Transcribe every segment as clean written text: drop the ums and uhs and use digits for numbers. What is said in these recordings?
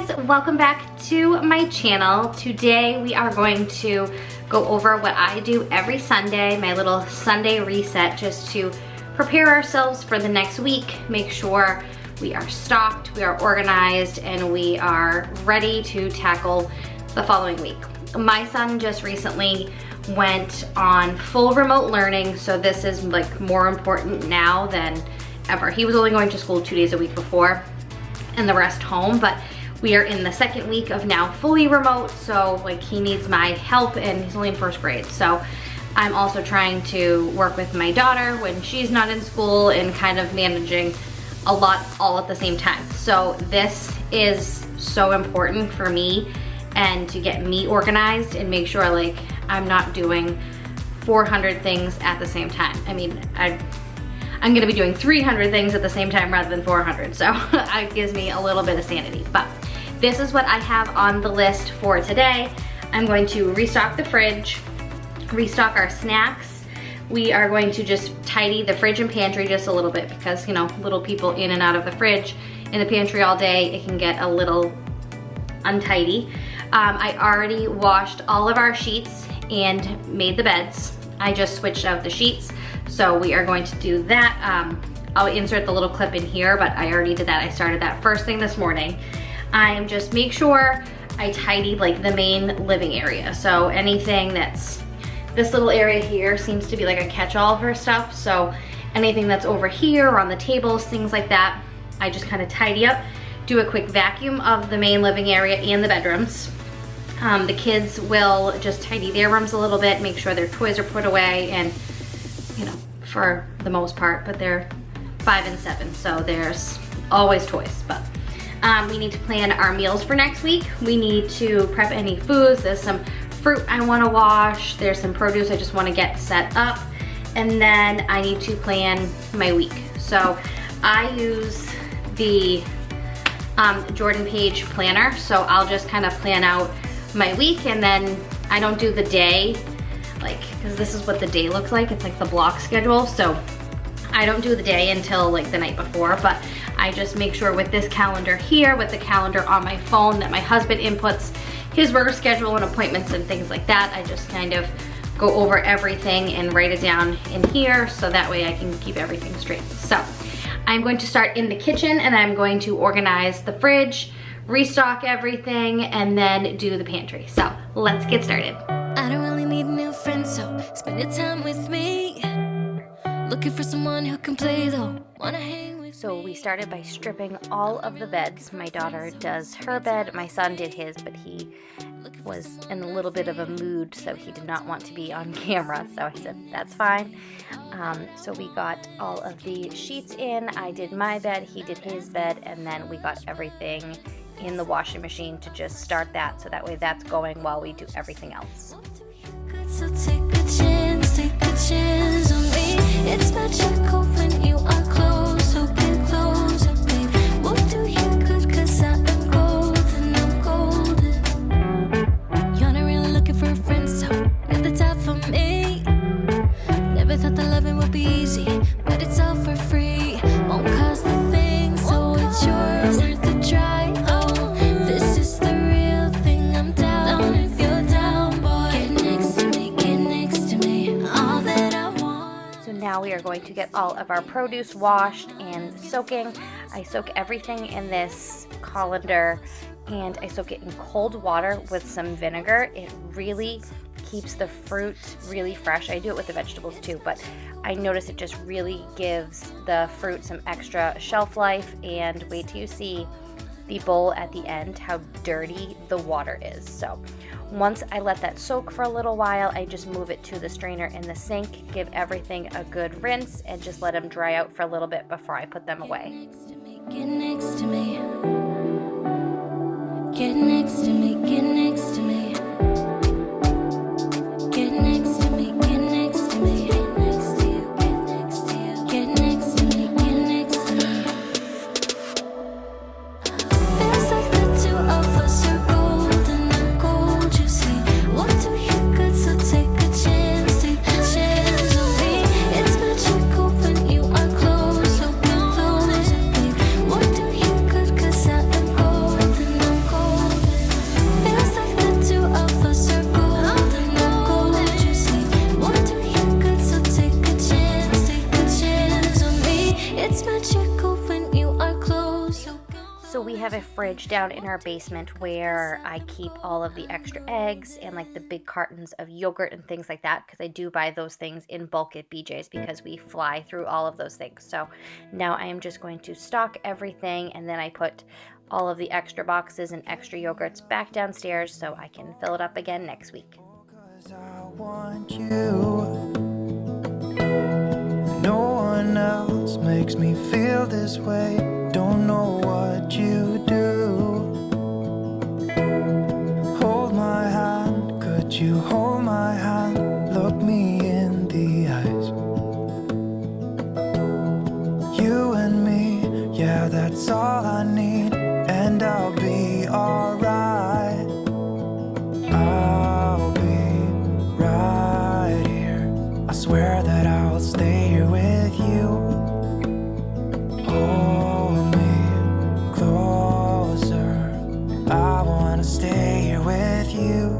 guys, welcome back to my channel. Today we are going to go over what I do every Sunday, my little Sunday reset, just to prepare ourselves for the next week, make sure we are stocked, we are organized, and we are ready to tackle the following week. My son just recently went on full remote learning, so this is like more important now than ever. He was only going to school 2 days a week before and the rest home, but we are in the second week of now fully remote, so like he needs my help, and he's only in first grade. So I'm also trying to work with my daughter when she's not in school and kind of managing a lot all at the same time. So this is so important for me and to get me organized and make sure like I'm not doing 400 things at the same time. I mean, I'm gonna be doing 300 things at the same time rather than 400, so it gives me a little bit of sanity. But this is what I have on the list for today. I'm going to restock the fridge, restock our snacks. We are going to just tidy the fridge and pantry just a little bit because, you know, little people in and out of the fridge, in the pantry all day, it can get a little untidy. I already washed all of our sheets and made the beds. I just switched out the sheets, so we are going to do that. I'll insert the little clip in here, but I already did that. I started that first thing this morning. I'm just make sure I tidy like the main living area. So anything that's, this little area here seems to be like a catch-all for stuff. So anything that's over here or on the tables, things like that, I just kind of tidy up, do a quick vacuum of the main living area and the bedrooms. The kids will just tidy their rooms a little bit, make sure their toys are put away, and you know, for the most part, but they're 5 and 7, so there's always toys. But we need to plan our meals for next week. We need to prep any foods. There's some fruit I want to wash. There's some produce I just want to get set up. And then I need to plan my week. So I use the Jordan Page planner. So I'll just kind of plan out my week, and then I don't do the day, like, because this is what the day looks like. It's like the block schedule. So I don't do the day until like the night before, but I just make sure with this calendar here, with the calendar on my phone that my husband inputs his work schedule and appointments and things like that. I just kind of go over everything and write it down in here, so that way I can keep everything straight. So I'm going to start in the kitchen, and I'm going to organize the fridge, restock everything, and then do the pantry. So let's get started. I don't really need a new friend, so spend your time with me. Looking for someone who can play though, wanna hang with So we started by stripping all of the beds. My daughter does her bed, my son did his, but he was in a little bit of a mood, so he did not want to be on camera, so I said, that's fine. So we got all of the sheets in. I did my bed, he did his bed, and then we got everything in the washing machine to just start that, so that way that's going while we do everything else. So take a chance on me. It's magical when you are close, so get closer, babe. What do you good, cause I am golden, I'm golden. You're not really looking for a friend, so at the top for me. Never thought that loving would be easy, but it's all for free. Won't cost a thing, so it's yours, worth the try. Oh, this is the real thing, I'm down if you're down, boy. Get next to me, all that I want. So now we are going to get all of our produce washed and soaking. I soak everything in this colander, and I soak it in cold water with some vinegar. It really keeps the fruit really fresh. I do it with the vegetables too, but I notice it just really gives the fruit some extra shelf life. And wait till you see the bowl at the end, how dirty the water is. So once I let that soak for a little while, I just move it to the strainer in the sink, give everything a good rinse, and just let them dry out for a little bit before I put them away. Get next to me. Get next to me. Get next to me. Get next to me. Get next to me. Get next to you. Get next to you. Get next to me. Get next to me. Feels like the two of us are golden and gold. You see, what do you good? So take a chance on me. It's magical when you are close, so get closer, babe. What do you good? 'Cause I am golden, I'm golden. So we have a fridge down in our basement where I keep all of the extra eggs and like the big cartons of yogurt and things like that, because I do buy those things in bulk at BJ's because we fly through all of those things. So now I am just going to stock everything, and then I put all of the extra boxes and extra yogurts back downstairs so I can fill it up again next week. 'Cause I want you. No one else makes me feel this way. Don't know what you do. Hold my hand, could you hold my hand? Look me in the eyes. You and me, yeah, that's all I need. And I'll be alright. I'll be right here. I swear that I'll stay here with you. Hold me closer. I wanna stay here with you.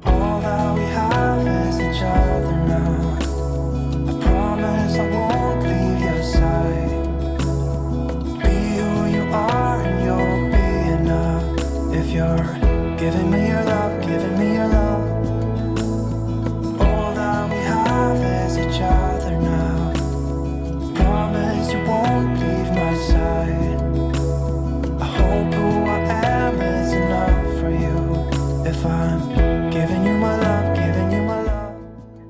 All that we have is each other now. I promise I won't leave your side. Be who you are and you'll be enough. If you're giving me your love, giving me your love. All that we have is each other now. Promise you won't leave my side. I hope who I am is enough for you. If I'm giving you my love, giving you my love.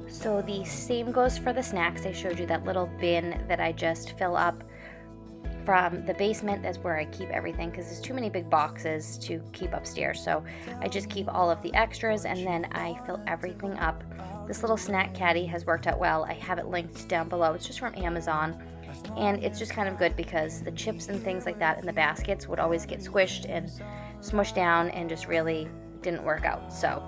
So the same goes for the snacks. I showed you that little bin that I just fill up from the basement. That's where I keep everything because there's too many big boxes to keep upstairs. So I just keep all of the extras and then I fill everything up. This little snack caddy has worked out well. I have it linked down below. It's just from Amazon. And it's just kind of good because the chips and things like that in the baskets would always get squished and smushed down and just really didn't work out. So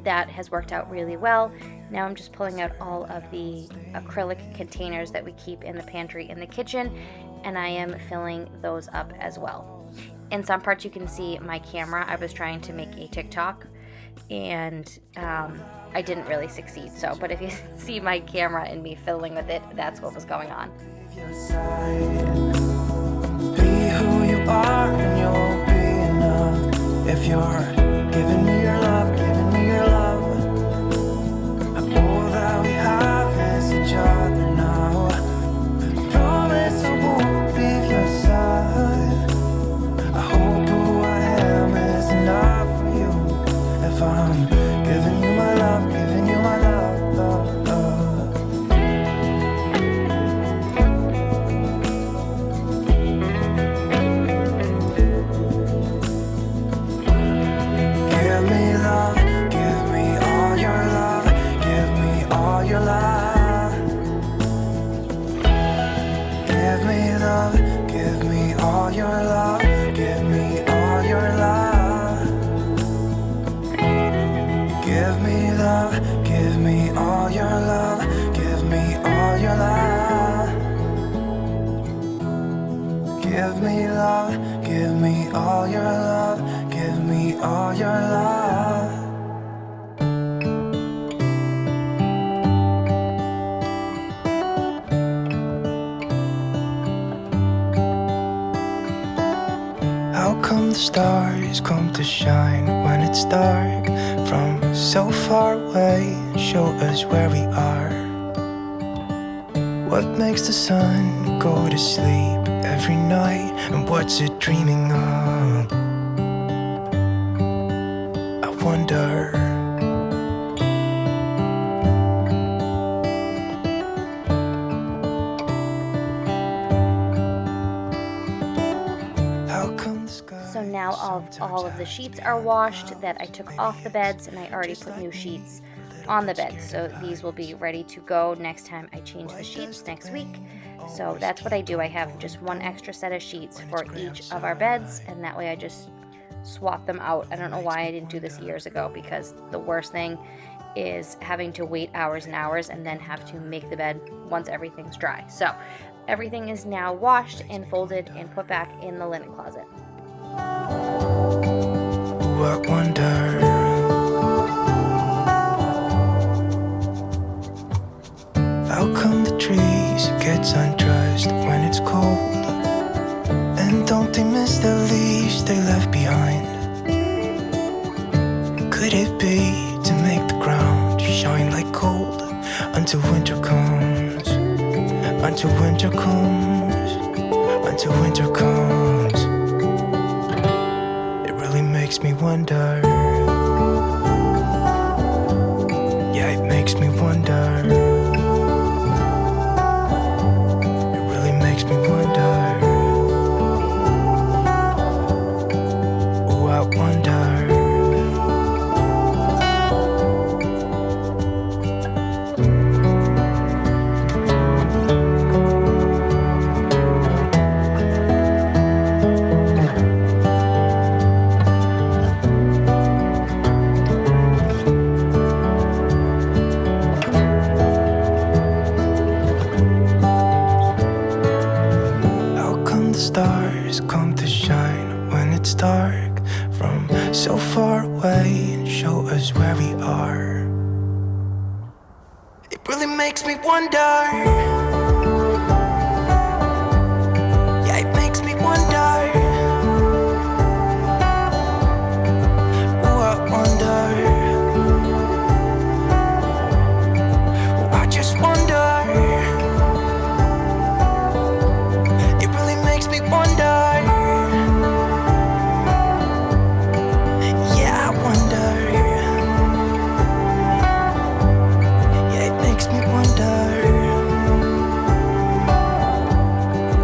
that has worked out really well. Now I'm just pulling out all of the acrylic containers that we keep in the pantry in the kitchen, and I am filling those up as well. In some parts you can see my camera. I was trying to make a TikTok and I didn't really succeed. So, but if you see my camera and me fiddling with it, that's what was going on. Your side. Be who you are and you'll be enough. If you're giving me your love, giving me your love. All that we have is each other now. I promise I won't leave your side. I hope who I am is enough for you. If I'm giving you my love, giving you my love, love, love. Give me love, give me all your love, give me all your love. Give me love, give me all your love, give me all your love. Give me love, give me all your love, give me all your love. Give me love, give me all your love, give me all your love. How come the stars come to shine when it's dark? From so far away, show us where we are. What makes the sun go to sleep every night? And what's it dreaming of? I wonder. How come the sky So now all of the sheets are washed that I took off the beds, and I already put new sheets on the bed. So these will be ready to go next time I change the sheets next week. So that's what I do. I have just one extra set of sheets for each of our beds, and that way I just swap them out. I don't know why I didn't do this years ago, because the worst thing is having to wait hours and hours and then have to make the bed once everything's dry. So everything is now washed and folded and put back in the linen closet. Ooh, I wonder. How come the trees gets undressed when it's cold? And don't be to make the ground shine like gold until winter comes, until winter comes, until winter comes. It really makes me wonder. Yeah, it makes me wonder. It really makes me wonder. Oh, I wonder. Stars come to shine when it's dark from so far away and show us where we are. It really makes me wonder. Yeah, it makes me wonder. Oh, I wonder. Oh, I just wonder. Makes me wonder. Yeah, I wonder. Yeah, it makes me wonder.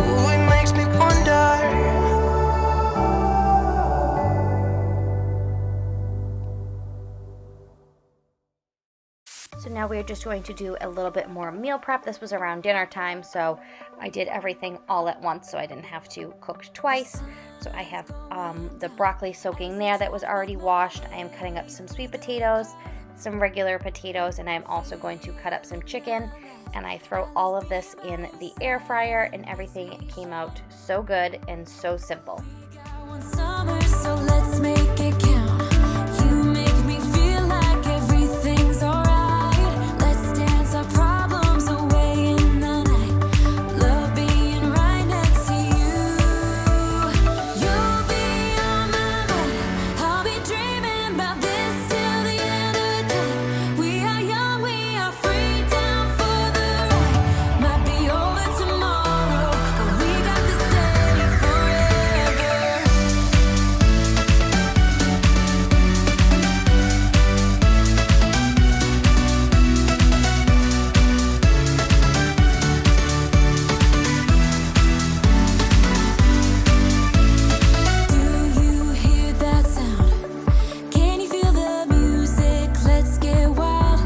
Ooh, it makes me wonder. So now we're just going to do a little bit more meal prep. This was around dinner time, so I did everything all at once so I didn't have to cook twice. So I have the broccoli soaking there that was already washed. I am cutting up some sweet potatoes, some regular potatoes, and I'm also going to cut up some chicken. And I throw all of this in the air fryer, and everything came out so good and so simple. Summer, so let's make it count. You make me feel like everything's alright. Let's dance our problems away in the night. Love being right next to you. You'll be on my mind. I'll be dreaming about this till the end of time. We are young, we are free, down for the ride. Might be over tomorrow, but we got this day forever. Do you hear that sound? Can you feel the music? Let's get wild.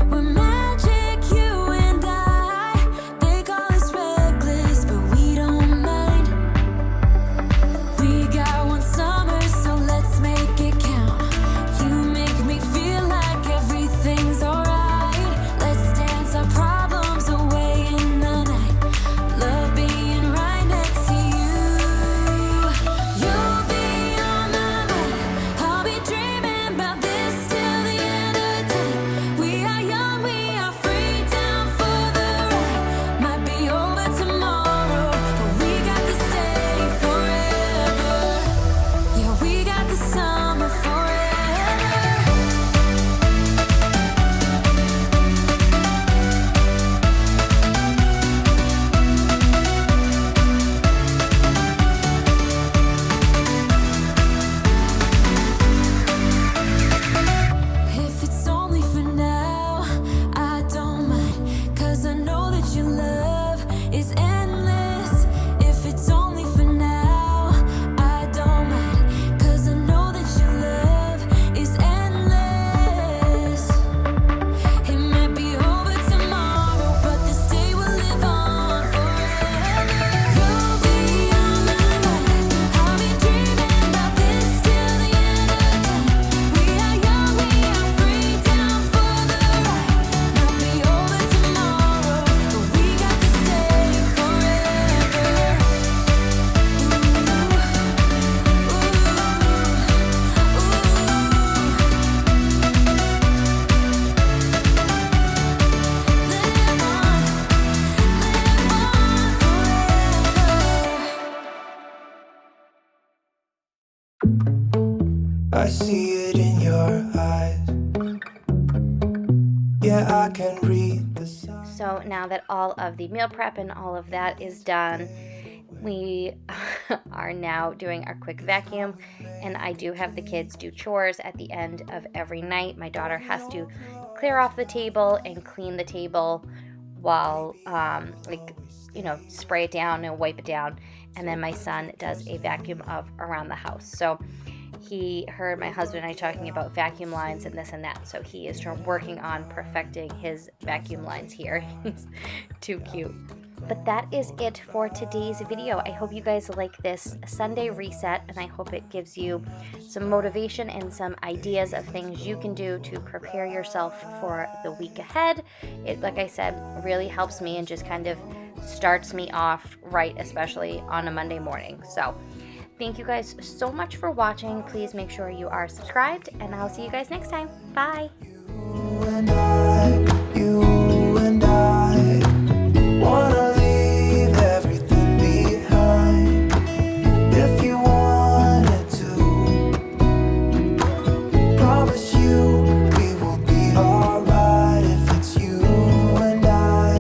We're magic, you and I. They call us reckless, but we don't mind. We got one summer, so let's make it count. You make me feel like everything's alright. Let's dance our problems away in the night. Love being right next to you. You'll be on my mind. I'll be dreaming about this till the end of time. We are young, we are free, down for the ride. Might be over tomorrow, but we got this day forever. Yeah, we got the summer forever. If it's only for now, I don't mind. 'Cause I know that your love is endless. If it's only for now, I don't mind. 'Cause I know that your love is endless. It might be over tomorrow, but this day will live on forever. You'll be on my mind. I'll be dreaming about this till the end of time. We are young, we are free, down for the ride. Might be over tomorrow, but we got this day forever. I see it in your eyes. Yeah, I can read the signs. So now that all of the meal prep and all of that is done, we are now doing our quick vacuum, and I do have the kids do chores at the end of every night. My daughter has to clear off the table and clean the table while spray it down and wipe it down, and then my son does a vacuum of around the house. So he heard my husband and I talking about vacuum lines and this and that, so he is working on perfecting his vacuum lines here. He's too cute. But that is it for today's video. I hope you guys like this Sunday reset, and I hope it gives you some motivation and some ideas of things you can do to prepare yourself for the week ahead. It, like I said, really helps me and just kind of starts me off right, especially on a Monday morning. So thank you guys so much for watching. Please make sure you are subscribed, and I'll see you guys next time. Bye. You and I